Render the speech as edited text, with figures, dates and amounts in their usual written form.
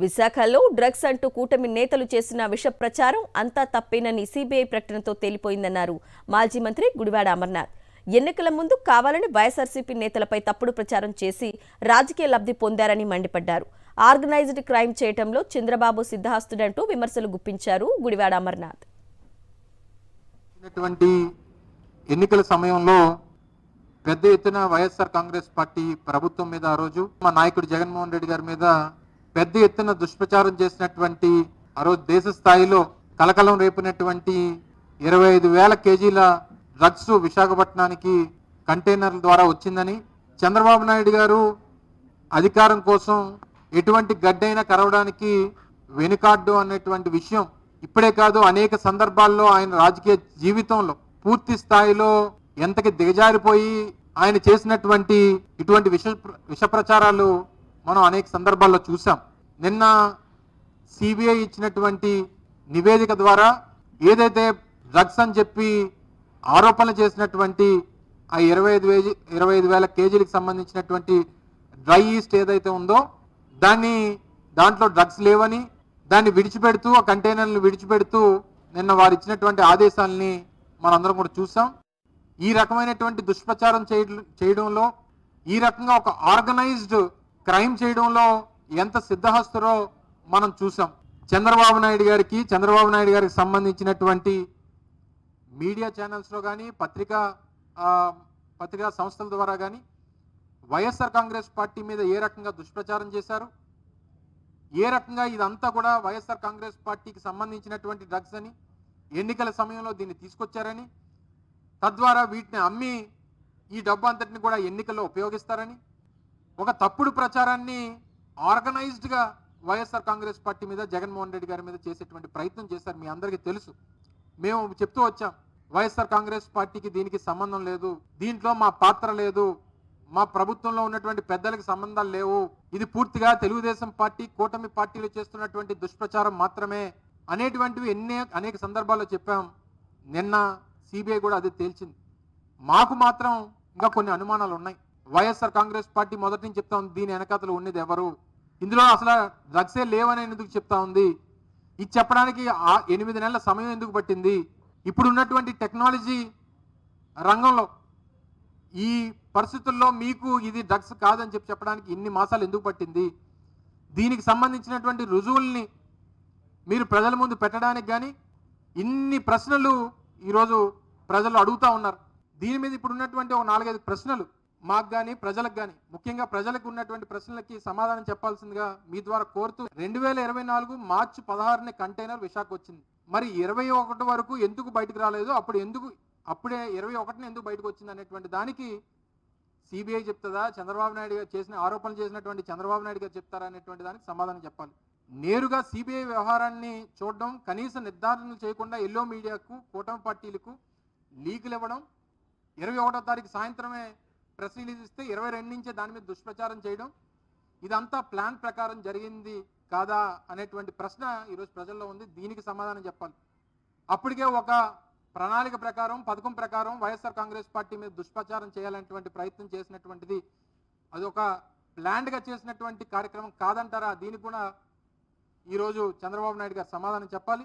విశాఖలో డ్రగ్స్ అంటూ కూటమి నేతలు చేసిన విష ప్రచారం అంతా తప్పేనని సిబిఐ ప్రకటనతో తేలిపోయిందన్నారు మాజీ మంత్రి గుడివాడ అమర్నాథ్. ఎన్నికల ముందు కావాలని వైఎస్ఆర్సీపీ నేతలపై తప్పుడు ప్రచారం చేసి రాజకీయ లబ్ధి పొందారని మండిపడ్డారు. ఆర్గనైజ్డ్ క్రైమ్ చేయటంలో చంద్రబాబు సిద్ధహస్తుడంటూ విమర్శలు గుప్పించారు గుడివాడ అమర్నాథ్. ఎన్నికల సమయంలో పెద్ద ఎత్తున వైఎస్ఆర్ కాంగ్రెస్ పార్టీ ప్రభుత్వం మీద ఆ రోజు మా నాయకుడు జగన్మోహన్ రెడ్డి గారి మీద పెద్ద ఎత్తున దుష్ప్రచారం చేసినటువంటి ఆ రోజు దేశ స్థాయిలో కలకలం రేపినటువంటి 25,000 కేజీల డ్రగ్స్ విశాఖపట్నానికి కంటైనర్ల ద్వారా వచ్చిందని, చంద్రబాబు నాయుడు గారు అధికారం కోసం ఎటువంటి గడ్డైనా కరవడానికి వెనుకాడ్డు అనేటువంటి విషయం ఇప్పుడే కాదు అనేక సందర్భాల్లో ఆయన రాజకీయ జీవితంలో పూర్తి స్థాయిలో ఎంతకి దిగజారిపోయి ఆయన చేసినటువంటి ఇటువంటి విష ప్రచారాలు మనం అనేక సందర్భాల్లో చూసాం. నిన్న సిబిఐ ఇచ్చినటువంటి నివేదిక ద్వారా ఏదైతే డ్రగ్స్ అని చెప్పి ఆరోపణలు చేసినటువంటి ఆ 25,000 కేజీలకు సంబంధించినటువంటి డ్రై ఈస్ట్ ఏదైతే ఉందో దాంట్లో డ్రగ్స్ లేవని దాన్ని విడిచిపెడుతూ ఆ కంటైనర్లు విడిచిపెడుతూ నిన్న వారు ఇచ్చినటువంటి ఆదేశాలని మనందరం కూడా చూసాం. ఈ రకమైనటువంటి దుష్ప్రచారం చేయడంలో, ఈ రకంగా ఒక ఆర్గనైజ్డ్ క్రైమ్ చేయడంలో ఎంత సిద్ధహస్తురో మనం చూసాం. చంద్రబాబు నాయుడు గారికి సంబంధించినటువంటి మీడియా ఛానల్స్లో కానీ పత్రికా సంస్థల ద్వారా కానీ వైఎస్ఆర్ కాంగ్రెస్ పార్టీ మీద ఏ రకంగా దుష్ప్రచారం చేశారు, ఏ రకంగా ఇదంతా కూడా వైఎస్ఆర్ కాంగ్రెస్ పార్టీకి సంబంధించినటువంటి డ్రగ్స్ అని, ఎన్నికల సమయంలో దీన్ని తీసుకొచ్చారని, తద్వారా వీటిని అమ్మి ఈ డబ్బు అంతటిని కూడా ఎన్నికల్లో ఉపయోగిస్తారని ఒక తప్పుడు ప్రచారాన్ని ఆర్గనైజ్డ్గా వైఎస్ఆర్ కాంగ్రెస్ పార్టీ మీద జగన్మోహన్ రెడ్డి గారి మీద చేసేటువంటి ప్రయత్నం చేశారు. మీ అందరికీ తెలుసు. మేము చెప్తూ వచ్చాం, వైఎస్ఆర్ కాంగ్రెస్ పార్టీకి దీనికి సంబంధం లేదు, దీంట్లో మా పాత్ర లేదు, మా ప్రభుత్వంలో ఉన్నటువంటి పెద్దలకి సంబంధాలు లేవు, ఇది పూర్తిగా తెలుగుదేశం పార్టీ కూటమి పార్టీలు చేస్తున్నటువంటి దుష్ప్రచారం మాత్రమే అనేటువంటివి అనేక సందర్భాల్లో చెప్పాం. నిన్న సిబిఐ కూడా అది తేల్చింది. మాకు మాత్రం ఇంకా కొన్ని అనుమానాలు ఉన్నాయి. వైఎస్ఆర్ కాంగ్రెస్ పార్టీ మొదటి నుంచి చెప్తా ఉంది దీని వెనకాతలు ఉన్నది ఎవరు, ఇందులో అసలు డ్రగ్సే లేవని ఎందుకు చెప్తా ఉంది, ఇది చెప్పడానికి 8 నెలల సమయం ఎందుకు పట్టింది, ఇప్పుడు ఉన్నటువంటి టెక్నాలజీ రంగంలో ఈ పరిస్థితుల్లో మీకు ఇది డ్రగ్స్ కాదని చెప్పడానికి ఇన్ని మాసాలు ఎందుకు పట్టింది, దీనికి సంబంధించినటువంటి రుజువుల్ని మీరు ప్రజల ముందు పెట్టడానికి కానీ ఇన్ని ప్రశ్నలు ఈరోజు ప్రజలు అడుగుతూ ఉన్నారు. దీని మీద ఇప్పుడు ఉన్నటువంటి ఒక 4-5 ప్రశ్నలు మాకు కానీ ప్రజలకు కానీ, ముఖ్యంగా ప్రజలకు ఉన్నటువంటి ప్రశ్నలకి సమాధానం చెప్పాల్సిందిగా మీ ద్వారా కోరుతూ 2024 మార్చి 16 కంటైనర్ విశాఖ వచ్చింది. మరి 21 వరకు ఎందుకు బయటకు రాలేదు, అప్పుడే 21 ఎందుకు బయటకు వచ్చింది అనేటువంటి దానికి సిబిఐ చెప్తుందా, చంద్రబాబు నాయుడు గారు చేసిన ఆరోపణలు చేసినటువంటి చంద్రబాబు నాయుడు గారు చెప్తారా అనేటువంటి దానికి సమాధానం చెప్పాలి. నేరుగా సిబిఐ వ్యవహారాన్ని చూడడం, కనీస నిర్ధారణలు చేయకుండా ఎల్లో మీడియాకు కూటమి పార్టీలకు లీకులు ఇవ్వడం, 21వ తారీఖు సాయంత్రమే ప్రెస్ రిలీజ్ ఇస్తే 22 నుంచే దాని మీద దుష్ప్రచారం చేయడం, ఇదంతా ప్లాన్ ప్రకారం జరిగింది కాదా అనేటువంటి ప్రశ్న ఈరోజు ప్రజల్లో ఉంది. దీనికి సమాధానం చెప్పాలి. అప్పటికే ఒక ప్రణాళిక ప్రకారం, పథకం ప్రకారం వైఎస్ఆర్ కాంగ్రెస్ పార్టీ మీద దుష్ప్రచారం చేయాలనేటువంటి ప్రయత్నం చేసినటువంటిది అది ఒక ప్లాన్డ్గా చేసినటువంటి కార్యక్రమం కాదంటారా? దీనికి కూడా ఈరోజు చంద్రబాబు నాయుడు గారు సమాధానం చెప్పాలి.